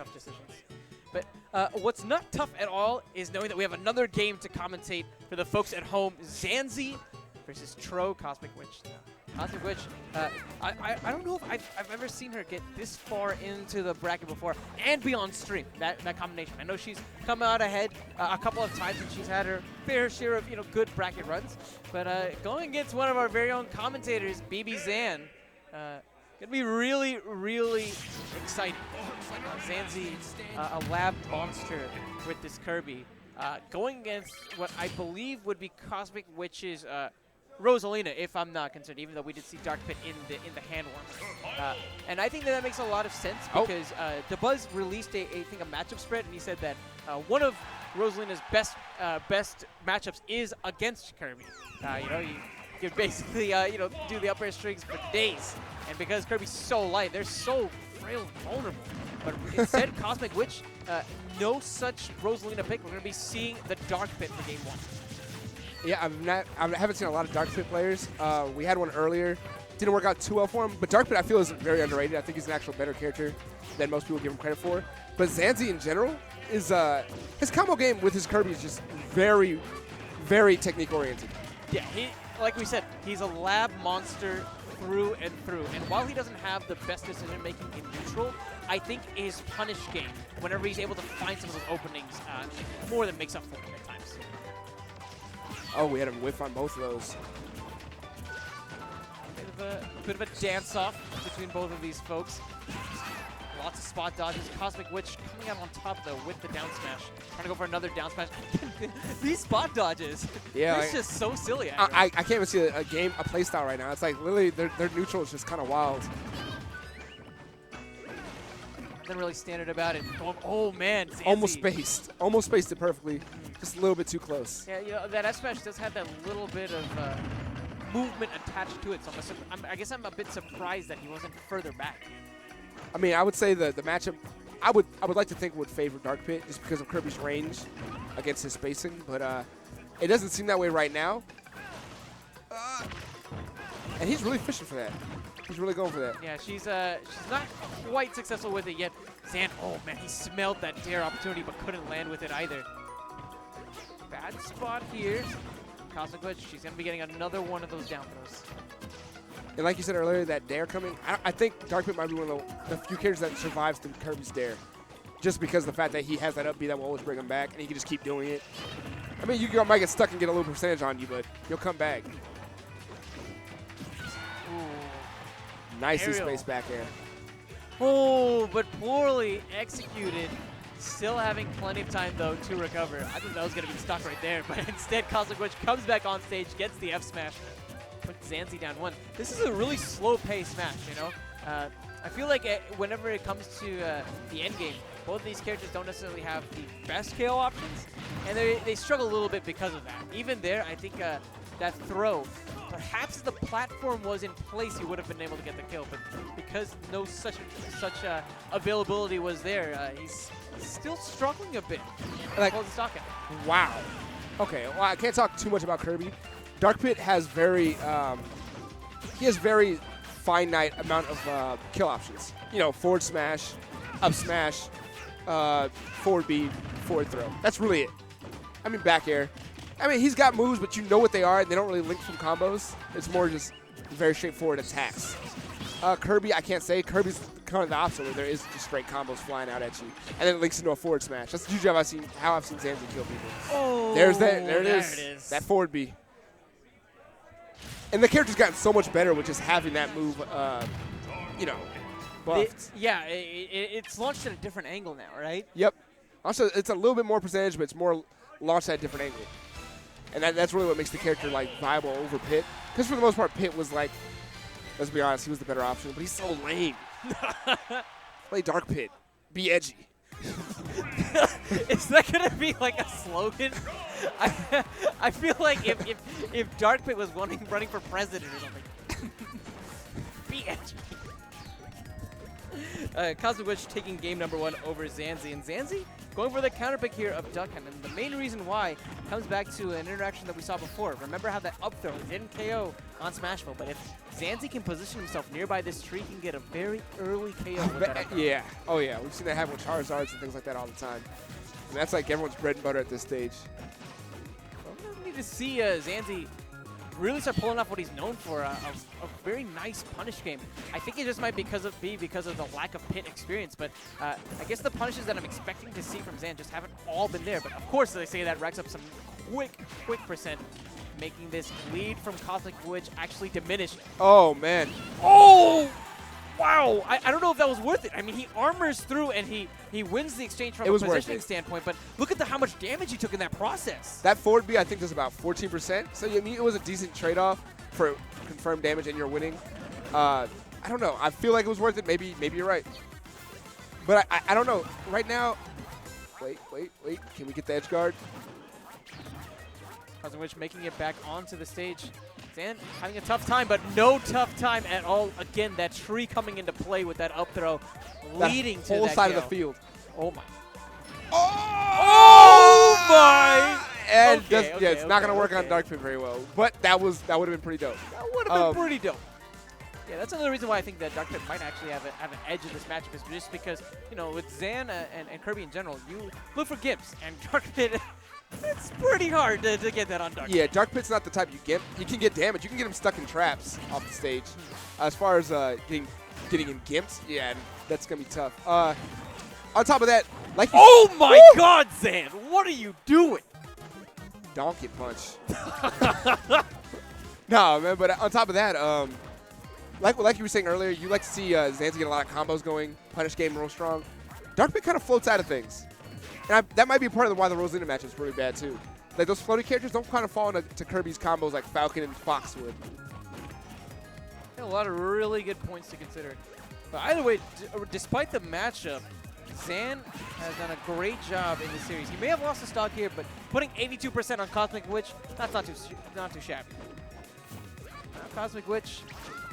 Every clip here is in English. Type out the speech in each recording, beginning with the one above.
tough decisions. But what's not tough at all is knowing that we have another game to commentate for the folks at home. Xanzy versus Tro, Cosmic Witch. Cosmic Witch, I don't know if I've ever seen her get this far into the bracket before and be on stream, that combination. I know she's come out ahead a couple of times and she's had her fair share of good bracket runs. But going against one of our very own commentators, BB Zan, gonna be really, really exciting. Xanzy, a lab monster with this Kirby, going against what I believe would be Cosmic Witch's Rosalina, if I'm not concerned, even though we did see Dark Pit in the hand warmers. And I think that makes a lot of sense because DeBuzz released a matchup spread, and he said that one of Rosalina's best matchups is against Kirby. You can basically do the upper strings for days, and because Kirby's so light, they're so frail and vulnerable. But instead, Cosmic Witch, no such Rosalina pick. We're going to be seeing the Dark Pit for game 1. Yeah, I haven't seen a lot of Dark Pit players. We had one earlier. Didn't work out too well for him. But Dark Pit, I feel, is very underrated. I think he's an actual better character than most people give him credit for. But Xanzy, in general, is his combo game with his Kirby is just very, very technique-oriented. Yeah, like we said, he's a lab monster through and through. And while he doesn't have the best decision-making in neutral, I think his punish game, whenever he's able to find some of those openings, more than makes up for it at times. Oh, we had a whiff on both of those. Bit of a dance-off between both of these folks. Lots of spot dodges. Cosmic Witch coming out on top, though, with the down smash. Trying to go for another down smash. These spot dodges. Yeah. It's just so silly. I can't even see a play style right now. It's like literally their neutral is just kind of wild. Nothing really standard about it. Oh, man. Xanzy. Almost spaced it perfectly. Just a little bit too close. Yeah, that F smash does have that little bit of movement attached to it. So I guess I'm a bit surprised that he wasn't further back. I mean, I would say the matchup, I would like to think would favor Dark Pit just because of Kirby's range against his spacing, but it doesn't seem that way right now. And he's really fishing for that. He's really going for that. Yeah, she's not quite successful with it yet. Zan, oh man, he smelled that dare opportunity but couldn't land with it either. Bad spot here. Cosmic Witch, she's going to be getting another one of those down throws. And like you said earlier, that dare coming, I think Dark Pit might be one of the few characters that survives through Kirby's dare. Just because of the fact that he has that up B that will always bring him back, and he can just keep doing it. I mean, you might get stuck and get a little percentage on you, but you'll come back. Ooh. Nicely spaced back air. Oh, but poorly executed. Still having plenty of time, though, to recover. I thought that was going to be stuck right there, but instead Cosmic Witch comes back on stage, gets the F smash, puts Xanzy down 1. This is a really slow-paced match, I feel like whenever it comes to the end game, both of these characters don't necessarily have the best KO options, and they struggle a little bit because of that. Even there, I think that throw, perhaps if the platform was in place, he would have been able to get the kill, but because no such availability was there, he's still struggling a bit. Like, wow. Okay, well, I can't talk too much about Kirby. Dark Pit has very finite amount of kill options. Forward smash, up smash, forward B, forward throw. That's really it. I mean, back air. I mean, he's got moves, but you know what they are, and they don't really link from combos. It's more just very straightforward attacks. Kirby, I can't say. Kirby's kind of the opposite, where there is just straight combos flying out at you, and then it links into a forward smash. That's usually how I've seen Xanzy kill people. Oh, there it is. That forward B. And the character's gotten so much better with just having that move, buffed. It's launched at a different angle now, right? Yep. Also, it's a little bit more percentage, but it's more launched at a different angle. And that's really what makes the character, viable over Pit. Because for the most part, Pit was let's be honest, he was the better option, but he's so lame. Play Dark Pit. Be edgy. Is that going to be a slogan? I feel like if Dark Pit was running for president or something. Be edgy. Cosmic Witch taking game number 1 over Xanzy. And Xanzy going for the counter pick here of Duck Hunt. And the main reason why comes back to an interaction that we saw before. Remember how that up throw didn't KO on Smashville, but if Xanzy can position himself nearby this tree, he can get a very early KO with that up throw. Yeah. Oh, yeah. We've seen that happen with Charizards and things like that all the time. And that's like everyone's bread and butter at this stage. Well, we need to see Xanzy really start pulling off what he's known for, a very nice punish game. I think it just might be because of the lack of pit experience, but I guess the punishes that I'm expecting to see from Xan just haven't all been there. But of course, they say that racks up some quick percent, making this lead from Cosmic Witch actually diminish. Oh, man. Oh! Wow, I don't know if that was worth it. I mean, he armors through and he wins the exchange from a positioning standpoint, but look at how much damage he took in that process. That forward B, I think, does about 14%. So, I mean, it was a decent trade-off for confirmed damage and you're winning. I don't know. I feel like it was worth it. Maybe you're right. But I don't know. Right now, wait. Can we get the edge guard? Cosmic Witch making it back onto the stage. Xan having a tough time, but no tough time at all. Again, that tree coming into play with that up throw, leading to that whole side KO. of the field. Oh my! Oh my! And yeah, it's not gonna work on Dark Pit very well. But that would have been pretty dope. That would have been pretty dope. Yeah, that's another reason why I think that Dark Pit might actually have an edge in this matchup, is just because, you know, with Xan and Kirby in general, you look for gimps, and Dark Pit. It's pretty hard to get that on Dark Pit. Yeah, Dark Pit's not the type you get. You can get damage. You can get him stuck in traps off the stage. As far as getting him gimped, yeah, that's going to be tough. On top of that, like oh my God, Xan, what are you doing? Donkey punch. No, man, but on top of that, like you were saying earlier, you like to see Xanzy get a lot of combos going, punish game real strong. Dark Pit kind of floats out of things. And that might be part of why the Rosalina match is really bad, too. Like, those floating characters don't kind of fall into Kirby's combos like Falcon and Fox would. A lot of really good points to consider. But either way, despite the matchup, Xan has done a great job in this series. He may have lost the stock here, but putting 82% on Cosmic Witch, that's not too shabby. Now Cosmic Witch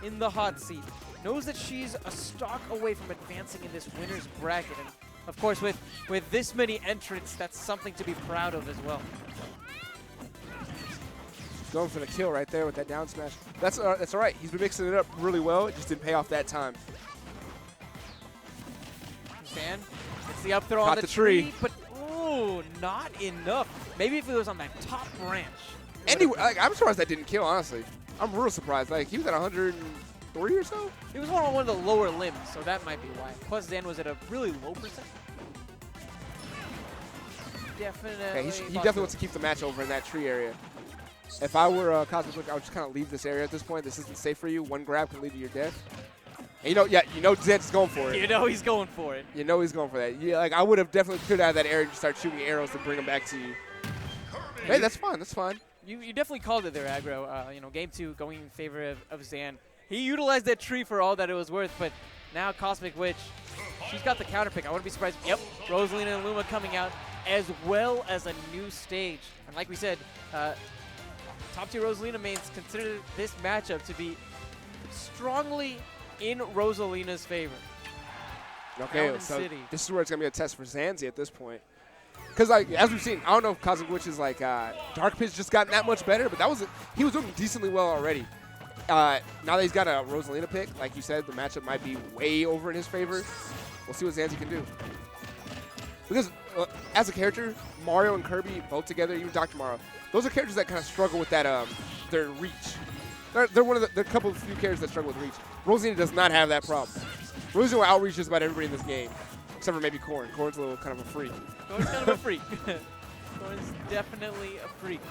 in the hot seat. Knows that she's a stock away from advancing in this winner's bracket. And of course, with this many entrants, that's something to be proud of as well. Going for the kill right there with that down smash. That's all right. He's been mixing it up really well. It just didn't pay off that time. Xan gets the up throw on the tree, but ooh, not enough. Maybe if it was on that top branch. Anyway, like, I'm surprised that didn't kill, honestly. I'm real surprised. Like, he was at 103 or so? It was on one of the lower limbs, so that might be why. Plus, Xan was at a really low percent. Definitely. Yeah, he definitely wants to keep the match over in that tree area. If I were Cosmic Witch, I would just kind of leave this area at this point. This isn't safe for you. One grab can lead to your death. And you know Xan's going for it. You know he's going for it. You know he's going for that. Yeah, like I would have definitely cleared out of that area and just start shooting arrows to bring him back to you. Hey, that's fine. That's fine. You definitely called it there, Aggro. Game 2 going in favor of Xan. He utilized that tree for all that it was worth, but now Cosmic Witch, she's got the counter pick. I wouldn't be surprised. Yep, Rosalina and Luma coming out, as well as a new stage. And like we said, top tier Rosalina mains consider this matchup to be strongly in Rosalina's favor. Okay, so this is where it's going to be a test for Xanzy at this point. Because, like, as we've seen, I don't know if Cosmic Witch is like Dark Pit's just gotten that much better, but he was doing decently well already. Now that he's got a Rosalina pick, like you said, the matchup might be way over in his favor. We'll see what Xanzy can do. Because as a character, Mario and Kirby both together, even Dr. Mario, those are characters that kind of struggle with that their reach. They're one of the couple of few characters that struggle with reach. Rosalina does not have that problem. Rosalina will outreach just about everybody in this game, except for maybe Corrin. Corrin's a little kind of a freak. Corrin's kind of a freak. Corrin's definitely a freak.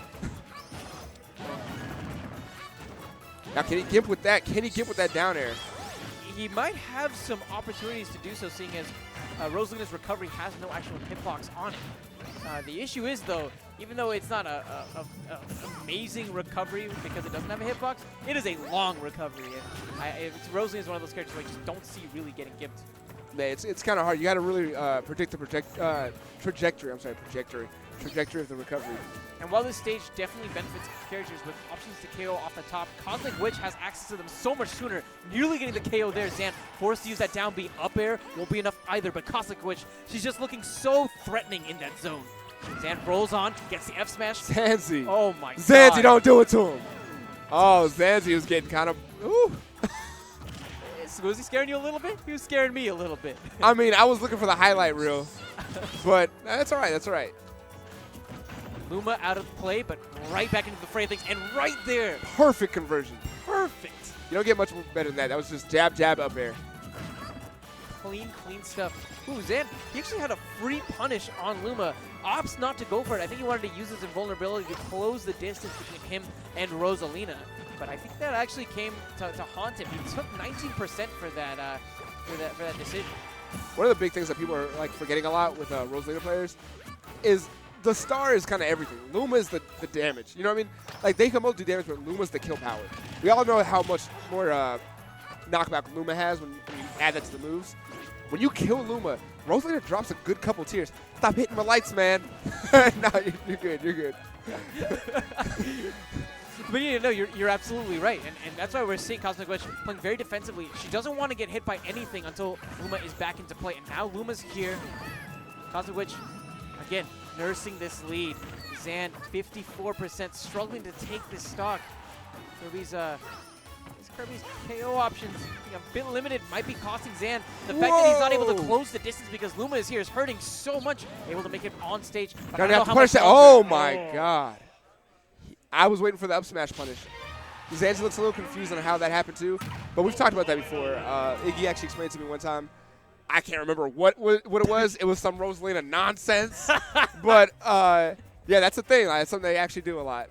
Now, can he gimp with that? Can he gimp with that down air? He might have some opportunities to do so, seeing as Rosalina's recovery has no actual hitbox on it. The issue is, though, even though it's not an amazing recovery because it doesn't have a hitbox, it is a long recovery. And Rosalina is one of those characters who I just don't see really getting gimped. Man, it's kind of hard. You got to really predict the trajectory. I'm sorry, trajectory of the recovery. And while this stage definitely benefits characters with options to KO off the top, Cosmic Witch has access to them so much sooner, nearly getting the KO there. Xan forced to use that down B up air, won't be enough either, but Cosmic Witch, she's just looking so threatening in that zone. Xan rolls on, gets the F smash. Xanzy. Oh my god. Xanzy, don't do it to him. Oh, Xanzy was getting kind of, ooh. Was he scaring you a little bit? He was scaring me a little bit. I mean, I was looking for the highlight reel, but that's all right, that's all right. Luma out of play, but right back into the fray of things, and right there. Perfect conversion. Perfect. You don't get much better than that. That was just jab, jab up air. Clean stuff. Ooh, Xan, he actually had a free punish on Luma. Opts not to go for it. I think he wanted to use his invulnerability to close the distance between him and Rosalina. But I think that actually came to haunt him. He took 19% for that decision. One of the big things that people are like forgetting a lot with Rosalina players is the star is kind of everything. Luma is the damage. You know what I mean? Like, they can both do damage, but Luma's the kill power. We all know how much more knockback Luma has when you add that to the moves. When you kill Luma, Rosalina drops a good couple tiers. Stop hitting my lights, man. No, you're good. You're good. But you know, you're absolutely right, and that's why we're seeing Cosmic Witch playing very defensively. She doesn't want to get hit by anything until Luma is back into play, and now Luma's here. Cosmic Witch, again, nursing this lead. Xan, 54%, struggling to take this stock. Kirby's KO options being a bit limited, might be costing Xan. The fact that he's not able to close the distance because Luma is here is hurting so much. Able to make it on stage. But I don't know how much oh my god. I was waiting for the up smash punish. Xanzy looks a little confused on how that happened too, but we've talked about that before. Iggy actually explained to me one time. I can't remember what it was. It was some Rosalina nonsense. But yeah, that's the thing. That's something they actually do a lot.